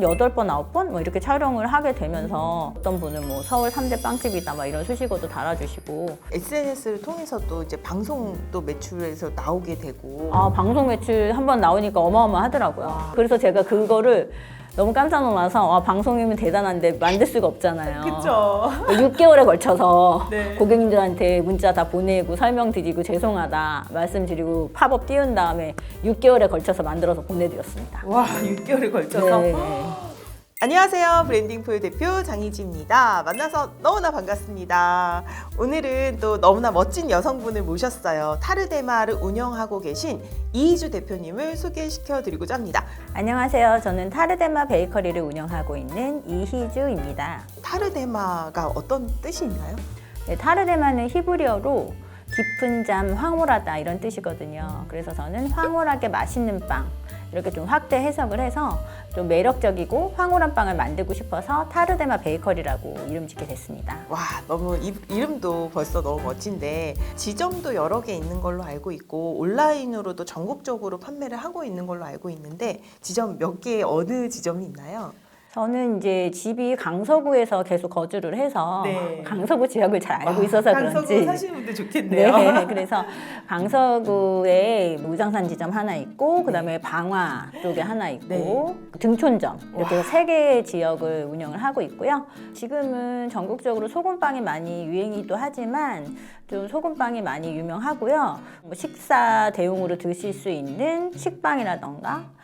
8번, 9번 뭐 이렇게 촬영을 하게 되면서 어떤 분은 뭐 서울 3대 빵집이다 막 이런 수식어도 달아주시고. SNS를 통해서도 이제 방송도 매출에서 나오게 되고. 방송 매출 한번 나오니까 어마어마하더라고요. 그래서 제가 그거를 너무 깜짝 놀라서 방송이면 대단한데 만들 수가 없잖아요. 그쵸. 6개월에 걸쳐서 네. 고객님들한테 문자 다 보내고 설명드리고 죄송하다 말씀드리고 팝업 띄운 다음에 6개월에 걸쳐서 만들어서 보내드렸습니다. 와, 6개월에 걸쳐서. 네. 안녕하세요. 브랜딩포유 대표 장희지입니다. 만나서 너무나 반갑습니다. 오늘은 또 너무나 멋진 여성분을 모셨어요. 타르데마를 운영하고 계신 이희주 대표님을 소개시켜 드리고자 합니다. 안녕하세요. 저는 타르데마 베이커리를 운영하고 있는 이희주입니다. 타르데마가 어떤 뜻이 있나요? 네, 타르데마는 히브리어로 깊은 잠, 황홀하다 이런 뜻이거든요. 그래서 저는 황홀하게 맛있는 빵 이렇게 좀 확대 해석을 해서 좀 매력적이고 황홀한 빵을 만들고 싶어서 타르데마 베이커리라고 이름 짓게 됐습니다. 와, 너무 이름도 벌써 너무 멋진데 지점도 여러 개 있는 걸로 알고 있고 온라인으로도 전국적으로 판매를 하고 있는 걸로 알고 있는데 지점 몇 개 어느 지점이 있나요? 저는 이제 집이 강서구에서 계속 거주를 해서 네. 강서구 지역을 잘 알고 있어서 강서구 그런지 사시는 분들 좋겠네요. 네, 그래서 강서구에 무장산 지점 하나 있고 그다음에 방화 쪽에 하나 있고 등촌점 이렇게 해서 3개의 지역을 운영을 하고 있고요. 지금은 전국적으로 소금빵이 많이 유행이기도 하지만 좀 소금빵이 많이 유명하고요. 뭐 식사 대용으로 드실 수 있는 식빵이라던가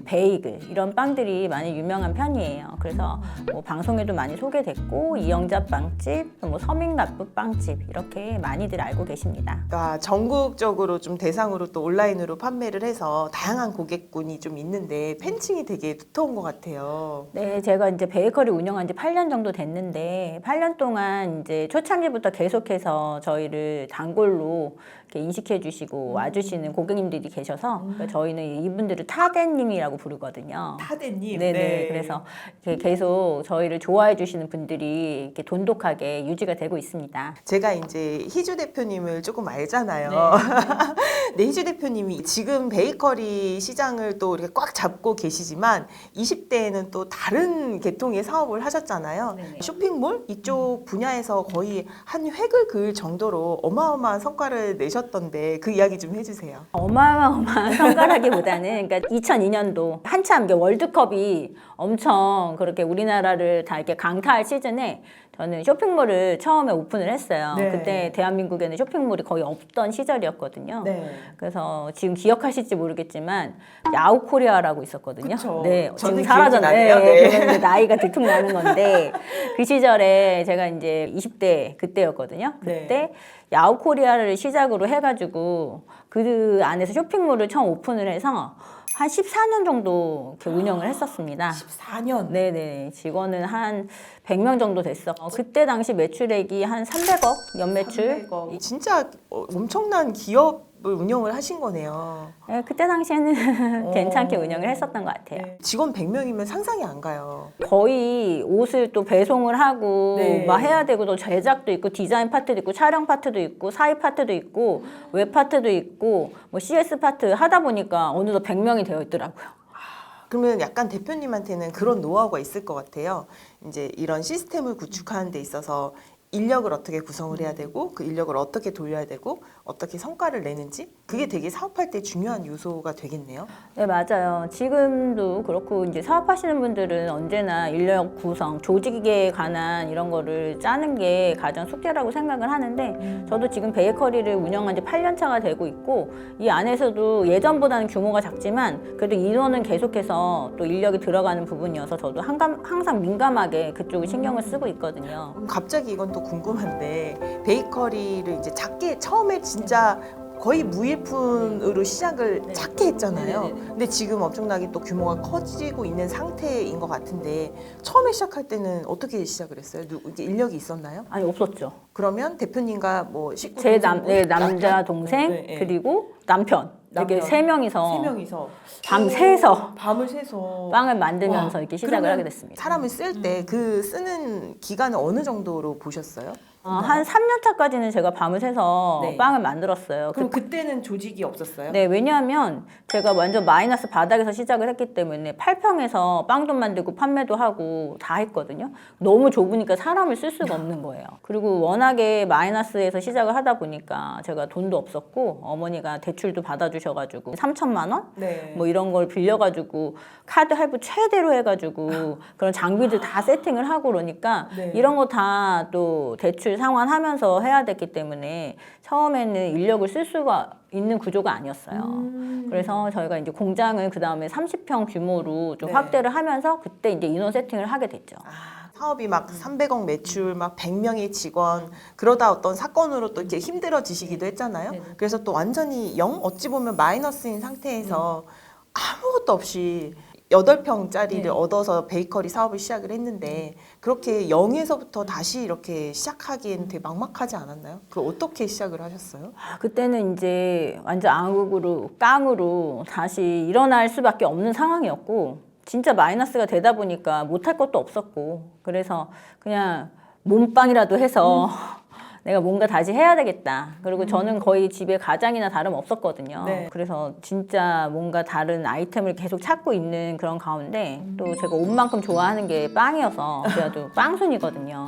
베이글 이런 빵들이 많이 유명한 편이에요. 그래서 뭐 방송에도 많이 소개됐고 이영자 빵집, 뭐 서민가쁘 빵집 이렇게 많이들 알고 계십니다. 전국적으로 좀 대상으로 또 온라인으로 판매를 해서 다양한 고객군이 좀 있는데 팬층이 되게 두터운 것 같아요. 네, 제가 이제 베이커리 운영한 지 8년 정도 됐는데 8년 동안 이제 초창기부터 계속해서 저희를 단골로 이렇게 인식해 주시고 와주시는 고객님들이 계셔서 그러니까 저희는 이분들을 타대님이라고 부르거든요. 타대님. 네네. 그래서 이렇게 계속 저희를 좋아해 주시는 분들이 이렇게 돈독하게 유지가 되고 있습니다. 제가 이제 희주 대표님을 조금 알잖아요. 네, 희주 대표님이 지금 베이커리 시장을 또 이렇게 꽉 잡고 계시지만 20대에는 또 다른 계통의 사업을 하셨잖아요. 네네. 쇼핑몰 이쪽 분야에서 거의 한 획을 그을 정도로 어마어마한 성과를 내셨던데 그 이야기 좀 해주세요. 어마어마한 성과라기보다는 그러니까 2002년도 한참 월드컵이 엄청 그렇게 우리나라를 다 이렇게 강타할 시즌에 저는 쇼핑몰을 처음에 오픈을 했어요. 네. 그때 대한민국에는 쇼핑몰이 거의 없던 시절이었거든요. 네. 그래서 지금 기억하실지 모르겠지만 야후코리아라고 있었거든요. 그쵸. 네, 저는 지금 사라졌네요. 기억이 나네요. 네. 그건 이제 나이가 들통나는 건데 그 시절에 제가 이제 20대 그때였거든요. 그때 네. 야후코리아를 시작으로 해가지고 그 안에서 쇼핑몰을 처음 오픈을 해서 한 14년 정도 이렇게 운영을 했었습니다. 14년. 네네. 직원은 한 100명 정도 됐었고 그때 당시 매출액이 한 300억 연매출. 300억. 진짜 엄청난 기업을 운영을 하신 거네요. 네, 그때 당시에는 괜찮게 운영을 했었던 것 같아요. 네. 직원 100명이면 상상이 안 가요. 거의 옷을 또 배송을 하고 네. 막 해야 되고 또 제작도 있고 디자인 파트도 있고 촬영 파트도 있고 사입 파트도 있고 웹 파트도 있고 뭐 CS 파트 하다 보니까 어느덧 100명이 되어 있더라고요. 그러면 약간 대표님한테는 그런 노하우가 있을 것 같아요. 이제 이런 시스템을 구축하는 데 있어서 인력을 어떻게 구성을 해야 되고 그 인력을 어떻게 돌려야 되고 어떻게 성과를 내는지 그게 되게 사업할 때 중요한 요소가 되겠네요. 네, 맞아요. 지금도 그렇고 이제 사업하시는 분들은 언제나 인력 구성, 조직에 관한 이런 거를 짜는 게 가장 숙제라고 생각을 하는데 저도 지금 베이커리를 운영한 지 8년 차가 되고 있고 이 안에서도 예전보다는 규모가 작지만 그래도 인원은 계속해서 또 인력이 들어가는 부분이어서 저도 항상 민감하게 그쪽을 신경을 쓰고 있거든요. 갑자기 이건 또 궁금한데 베이커리를 이제 작게 처음에 진짜 거의 무일푼으로 시작을 작게 했잖아요. 근데 지금 엄청나게 또 규모가 커지고 있는 상태인 것 같은데 처음에 시작할 때는 어떻게 시작을 했어요? 이게 인력이 있었나요? 아니, 없었죠. 그러면 대표님과 뭐 식구 제 동생분? 남자 동생 네. 그리고 남편 이렇게 남편. 세 명이서 밤 새서 밤을 새서 빵을 만들면서 와, 이렇게 시작을 그러면 하게 됐습니다. 사람을 쓸 때 그 쓰는 기간은 어느 정도로 보셨어요? 한 3년 차까지는 제가 밤을 새서 네. 빵을 만들었어요. 그럼 그때는 조직이 없었어요? 네, 왜냐하면 제가 완전 마이너스 바닥에서 시작을 했기 때문에 8평에서 빵도 만들고 판매도 하고 다 했거든요. 너무 좁으니까 사람을 쓸 수가 없는 거예요. 그리고 워낙에 마이너스에서 시작을 하다 보니까 제가 돈도 없었고 어머니가 대출도 받아주셔가지고 3천만 원? 네. 뭐 이런 걸 빌려가지고 카드 할부 최대로 해가지고 그런 장비들 다 세팅을 하고 그러니까 네. 이런 거 다 또 대출 상환하면서 해야 됐기 때문에 처음에는 인력을 쓸 수가 있는 구조가 아니었어요. 그래서 저희가 이제 공장을 그 다음에 30평 규모로 좀 네. 확대를 하면서 그때 이제 인원 세팅을 하게 됐죠. 사업이 막 300억 매출, 막 100명의 직원, 그러다 어떤 사건으로 또 이렇게 힘들어지시기도 했잖아요. 그래서 또 완전히 어찌 보면 마이너스인 상태에서 아무것도 없이 8평짜리를 얻어서 베이커리 사업을 시작을 했는데 그렇게 0에서부터 다시 이렇게 시작하기에는 되게 막막하지 않았나요? 그걸 어떻게 시작을 하셨어요? 그때는 이제 완전 암흑으로 깡으로 다시 일어날 수밖에 없는 상황이었고 진짜 마이너스가 되다 보니까 못할 것도 없었고 그래서 그냥 몸빵이라도 해서 내가 뭔가 다시 해야 되겠다. 그리고 저는 거의 집에 가장이나 다름 없었거든요. 네. 그래서 진짜 뭔가 다른 아이템을 계속 찾고 있는 그런 가운데 또 제가 온 만큼 좋아하는 게 빵이어서 그래도 빵순이거든요.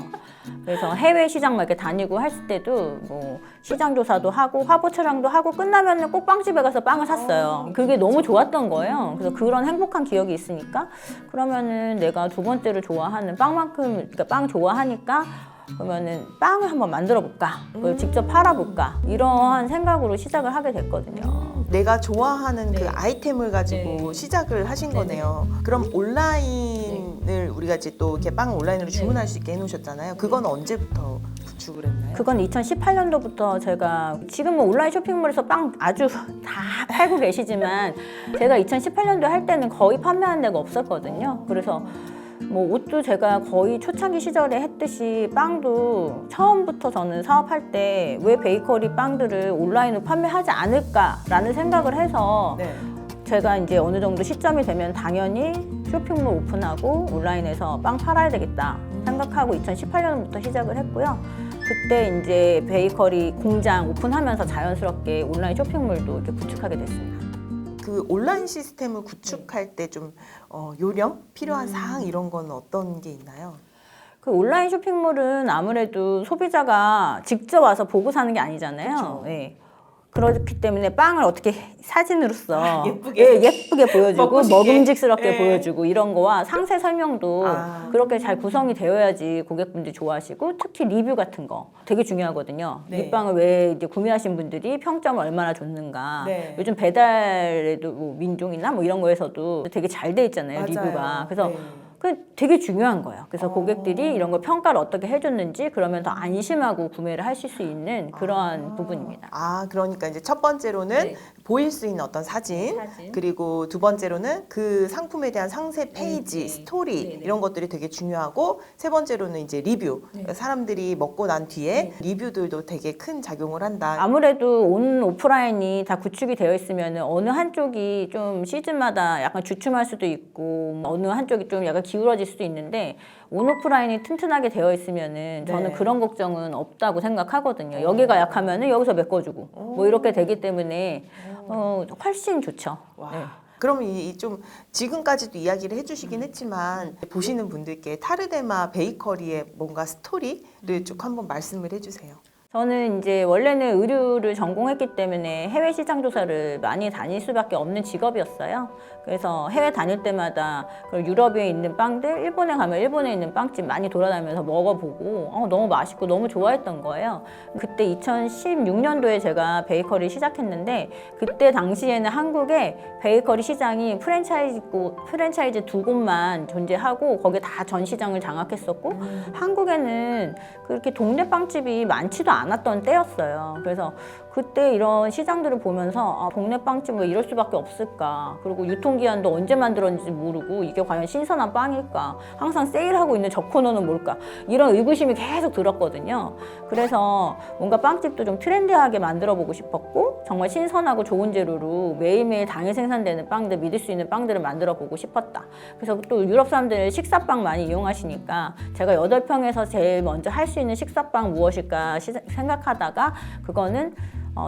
그래서 해외 시장 막 이렇게 다니고 했을 때도 뭐 시장 조사도 하고 화보 촬영도 하고 끝나면 꼭 빵집에 가서 빵을 샀어요. 그게 너무 좋았던 거예요. 그래서 그런 행복한 기억이 있으니까 그러면은 내가 두 번째로 좋아하는 빵만큼 그러니까 빵 좋아하니까 그러면은 빵을 한번 만들어 볼까? 그걸 직접 팔아 볼까? 이러한 생각으로 시작을 하게 됐거든요. 내가 좋아하는 그 아이템을 가지고 시작을 하신 거네요. 그럼 온라인을 우리가 이제 또 이렇게 빵 온라인으로 주문할 수 있게 해놓으셨잖아요. 그건 언제부터 구축을 했나요? 그건 2018년도부터 제가 지금 뭐 온라인 쇼핑몰에서 빵 아주 다 팔고 계시지만 제가 2018년도에 할 때는 거의 판매하는 데가 없었거든요. 그래서 뭐 옷도 제가 거의 초창기 시절에 했듯이 빵도 처음부터 저는 사업할 때 왜 베이커리 빵들을 온라인으로 판매하지 않을까라는 생각을 해서 네. 제가 이제 어느 정도 시점이 되면 당연히 쇼핑몰 오픈하고 온라인에서 빵 팔아야 되겠다 생각하고 2018년부터 시작을 했고요. 그때 이제 베이커리 공장 오픈하면서 자연스럽게 온라인 쇼핑몰도 이렇게 구축하게 됐습니다. 그 온라인 시스템을 구축할 때 좀 요령 필요한 사항 이런 건 어떤 게 있나요? 그 온라인 쇼핑몰은 아무래도 소비자가 직접 와서 보고 사는 게 아니잖아요. 그쵸. 네. 그렇기 때문에 빵을 어떻게 사진으로서 예쁘게. 예쁘게 보여주고 먹고 싶게. 먹음직스럽게 예. 보여주고 이런 거와 상세 설명도 아. 그렇게 잘 구성이 되어야지 고객분들이 좋아하시고 특히 리뷰 같은 거 되게 중요하거든요. 네. 이 빵을 왜 이제 구매하신 분들이 평점을 얼마나 줬는가. 네. 요즘 배달에도 뭐 민종이나 뭐 이런 거에서도 되게 잘 돼 있잖아요. 맞아요. 리뷰가. 그래서 네. 그 되게 중요한 거예요. 그래서 고객들이 이런 걸 평가를 어떻게 해줬는지 그러면 더 안심하고 구매를 하실 수 있는 그러한 부분입니다. 그러니까 이제 첫 번째로는 보일 수 있는 어떤 사진, 그리고 두 번째로는 그 상품에 대한 상세 페이지, 스토리 이런 것들이 되게 중요하고 세 번째로는 이제 리뷰. 사람들이 먹고 난 뒤에 리뷰들도 되게 큰 작용을 한다. 아무래도 온 오프라인이 다 구축이 되어 있으면 어느 한쪽이 좀 시즌마다 약간 주춤할 수도 있고 어느 한쪽이 좀 약간 기울어질 수도 있는데 온 오프라인이 튼튼하게 되어 있으면은 저는 그런 걱정은 없다고 생각하거든요. 여기가 약하면은 여기서 메꿔주고 뭐 이렇게 되기 때문에 훨씬 좋죠. 와. 네. 그럼 이 좀 지금까지도 이야기를 해주시긴 했지만 보시는 분들께 타르데마 베이커리의 뭔가 스토리를 쭉 한번 말씀을 해주세요. 저는 이제 원래는 의류를 전공했기 때문에 해외 시장 조사를 많이 다닐 수밖에 없는 직업이었어요. 그래서 해외 다닐 때마다 유럽에 있는 빵들, 일본에 가면 일본에 있는 빵집 많이 돌아다니면서 먹어보고 너무 맛있고 너무 좋아했던 거예요. 그때 2016년도에 제가 베이커리 시작했는데 그때 당시에는 한국에 베이커리 시장이 프랜차이즈 두 곳만 존재하고 거기에 다 전 시장을 장악했었고 한국에는 그렇게 동네 빵집이 많지도 않았던 때였어요. 그래서 그때 이런 시장들을 보면서 아, 동네 빵집 왜 이럴 수밖에 없을까. 그리고 유통기한도 언제 만들었는지 모르고 이게 과연 신선한 빵일까. 항상 세일하고 있는 저 코너는 뭘까. 이런 의구심이 계속 들었거든요. 그래서 뭔가 빵집도 좀 트렌디하게 만들어보고 싶었고 정말 신선하고 좋은 재료로 매일매일 당일 생산되는 빵들, 믿을 수 있는 빵들을 만들어보고 싶었다. 그래서 또 유럽 사람들 식사빵 많이 이용하시니까 제가 8평에서 제일 먼저 할 수 있는 식사빵 무엇일까 생각하다가 그거는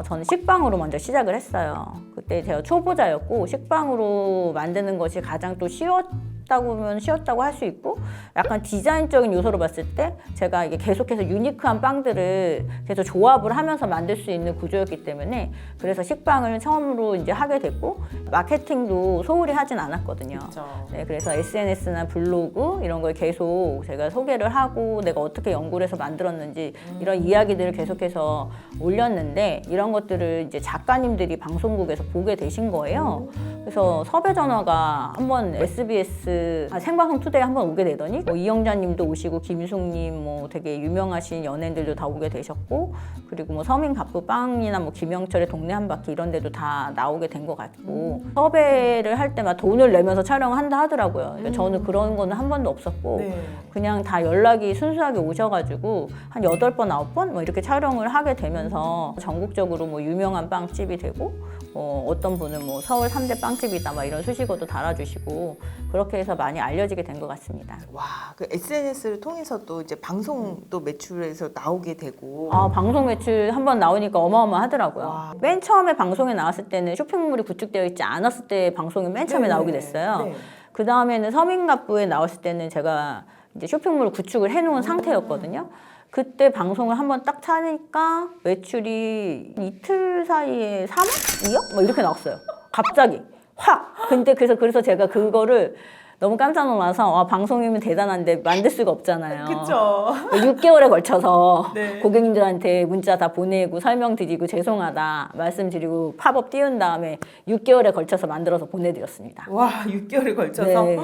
저는 식빵으로 먼저 시작을 했어요. 그때 제가 초보자였고 식빵으로 만드는 것이 가장 또 쉬웠다고 하면 쉬웠다고 할 수 있고 약간 디자인적인 요소로 봤을 때 제가 이게 계속해서 유니크한 빵들을 계속 조합을 하면서 만들 수 있는 구조였기 때문에 그래서 식빵을 처음으로 이제 하게 됐고 마케팅도 소홀히 하진 않았거든요. 그렇죠. 네, 그래서 SNS나 블로그 이런 걸 계속 제가 소개를 하고 내가 어떻게 연구를 해서 만들었는지 이런 이야기들을 계속해서 올렸는데 이런 것들을 이제 작가님들이 방송국에서 보게 되신 거예요. 그래서 섭외 전화가 한번 SBS 생방송 투데이 한번 오게 되더니 뭐 이영자님도 오시고 김숙님 뭐 되게 유명하신 연예인들도 다 오게 되셨고 그리고 뭐 서민 갑부빵이나 뭐 김영철의 동네 한 바퀴 이런 데도 다 나오게 된 것 같고 섭외를 할 때마다 돈을 내면서 촬영을 한다 하더라고요. 그러니까 저는 그런 거는 한 번도 없었고 네. 그냥 다 연락이 순수하게 오셔가지고 한 8번, 9번 뭐 이렇게 촬영을 하게 되면서 전국적으로 뭐 유명한 빵집이 되고 어떤 분은 뭐 서울 3대 빵집이다 막 이런 수식어도 달아주시고 그렇게 해서 많이 알려지게 된 것 같습니다. 와, 그 SNS를 통해서 또 이제 방송도 매출에서 나오게 되고. 아, 방송 매출 한번 나오니까 어마어마하더라고요. 와. 맨 처음에 방송에 나왔을 때는 쇼핑몰이 구축되어 있지 않았을 때 방송이 맨 처음에 네. 나오게 됐어요. 네. 그 다음에는 서민갑부에 나왔을 때는 제가 이제 쇼핑몰 구축을 해놓은 상태였거든요. 그때 방송을 한번 딱 차니까 매출이 이틀 사이에 3억? 2억? 뭐 이렇게 나왔어요. 갑자기 확. 근데 그래서 제가 그거를 너무 깜짝 놀라서 방송이면 대단한데 만들 수가 없잖아요. 그쵸. 6개월에 걸쳐서 네. 고객님들한테 문자 다 보내고 설명드리고 죄송하다 말씀드리고 팝업 띄운 다음에 6개월에 걸쳐서 만들어서 보내드렸습니다. 와, 6개월에 걸쳐서. 네.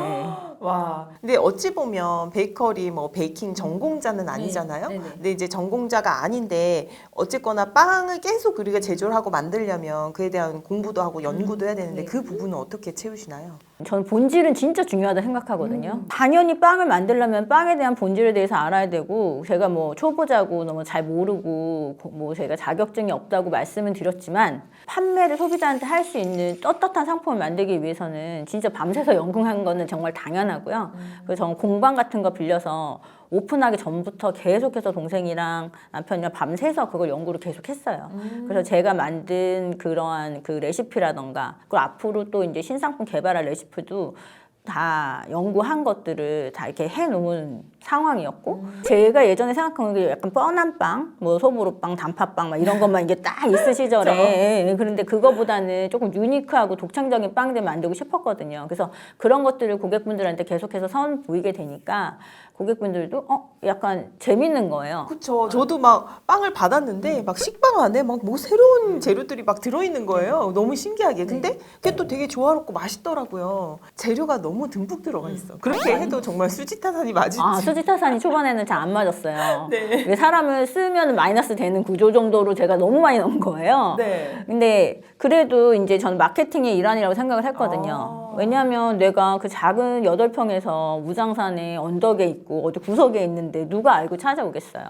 와. 근데 어찌 보면 베이커리 뭐 베이킹 전공자는 아니잖아요. 네네. 근데 이제 전공자가 아닌데 어쨌거나 빵을 계속 우리가 제조를 하고 만들려면 그에 대한 공부도 하고 연구도 해야 되는데 네. 그 부분은 어떻게 채우시나요? 저는 본질은 진짜 중요하다 생각하거든요. 당연히 빵을 만들려면 빵에 대한 본질에 대해서 알아야 되고 제가 뭐 초보자고 너무 잘 모르고 뭐 제가 자격증이 없다고 말씀은 드렸지만 판매를 소비자한테 할 수 있는 떳떳한 상품을 만들기 위해서는 진짜 밤새서 연구한 거는 정말 당연하고요. 그래서 저는 공방 같은 거 빌려서 오픈하기 전부터 계속해서 동생이랑 남편이랑 밤새서 그걸 연구를 계속했어요. 그래서 제가 만든 그러한 그 레시피라던가 그리고 앞으로 또 이제 신상품 개발할 레시피도 다 연구한 것들을 다 이렇게 해놓은 상황이었고 제가 예전에 생각한 게 약간 뻔한 빵, 뭐 소보루빵, 단팥빵 막 이런 것만 이게 딱 있을 시절에 그런데 그거보다는 조금 유니크하고 독창적인 빵들 만들고 싶었거든요. 그래서 그런 것들을 고객분들한테 계속해서 선보이게 되니까 고객분들도 약간 재밌는 거예요. 그쵸. 저도 막 빵을 받았는데 막 식빵 안에 막 뭐 새로운 재료들이 막 들어있는 거예요. 너무 신기하게. 근데 그게 또 되게 조화롭고 맛있더라고요. 재료가 너무 듬뿍 들어가 있어. 그렇게 해도 정말 수지타산이 맞을지. 아, 수지타산이 초반에는 잘 안 맞았어요. 네. 왜 사람을 쓰면 마이너스 되는 구조 정도로 제가 너무 많이 넣은 거예요. 네. 근데 그래도 이제 저는 마케팅의 일환이라고 생각을 했거든요. 왜냐하면 내가 그 작은 8평에서 무장산에 언덕에 있고 어디 구석에 있는데 누가 알고 찾아오겠어요.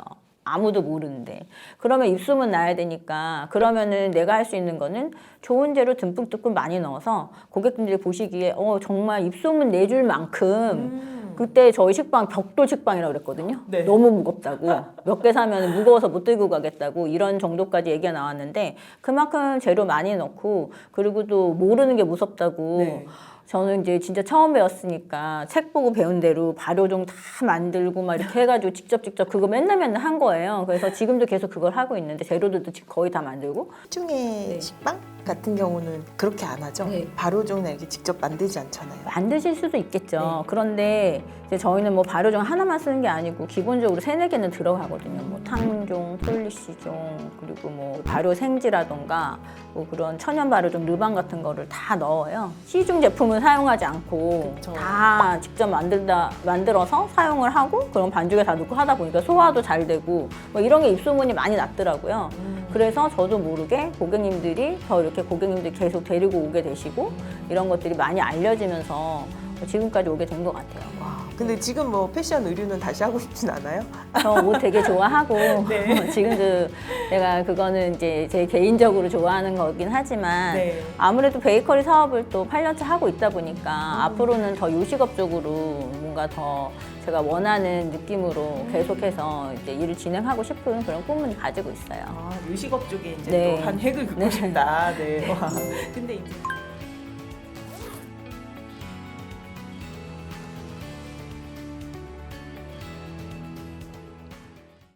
아무도 모르는데. 그러면 입소문 나야 되니까 그러면은 내가 할 수 있는 거는 좋은 재료 듬뿍듬뿍 많이 넣어서 고객분들이 보시기에 정말 입소문 내줄 만큼 그때 저희 식빵 벽돌 식빵이라고 그랬거든요. 네. 너무 무겁다고. 몇 개 사면 무거워서 못 들고 가겠다고 이런 정도까지 얘기가 나왔는데 그만큼 재료 많이 넣고 그리고 또 모르는 게 무섭다고 네. 저는 이제 진짜 처음 배웠으니까 책 보고 배운 대로 발효종 다 만들고 막 이렇게 해가지고 직접 그거 맨날 한 거예요. 그래서 지금도 계속 그걸 하고 있는데 재료들도 거의 다 만들고. 중에 식빵 같은 경우는 그렇게 안 하죠. 네. 발효종이나 이렇게 직접 만들지 않잖아요. 만드실 수도 있겠죠. 네. 그런데 이제 저희는 뭐 발효종 하나만 쓰는 게 아니고 기본적으로 3-4개는 들어가거든요. 뭐 탕종, 폴리시종, 그리고 뭐 발효 생지라던가 뭐 그런 천연 발효종, 르방 같은 거를 다 넣어요. 시중 제품은 사용하지 않고 그쵸. 다 직접 만들어서 사용을 하고 그런 반죽에 다 넣고 하다 보니까 소화도 잘 되고 뭐 이런 게 입소문이 많이 났더라고요. 그래서 저도 모르게 고객님들이 저 이렇게 고객님들 계속 데리고 오게 되시고 이런 것들이 많이 알려지면서 지금까지 오게 된 것 같아요. 와, 근데 지금 뭐 패션 의류는 다시 하고 싶진 않아요? 저 옷 되게 좋아하고 네. 지금도 제가 그거는 이제 제 개인적으로 좋아하는 거긴 하지만 네. 아무래도 베이커리 사업을 또 8년째 하고 있다 보니까 앞으로는 더 요식업 쪽으로 뭔가 더 제가 원하는 느낌으로 계속해서 이제 일을 진행하고 싶은 그런 꿈은 가지고 있어요. 아, 요식업 쪽에 이제 네. 또 한 획을 긋고 네. 싶다. 네. 와. 근데 이제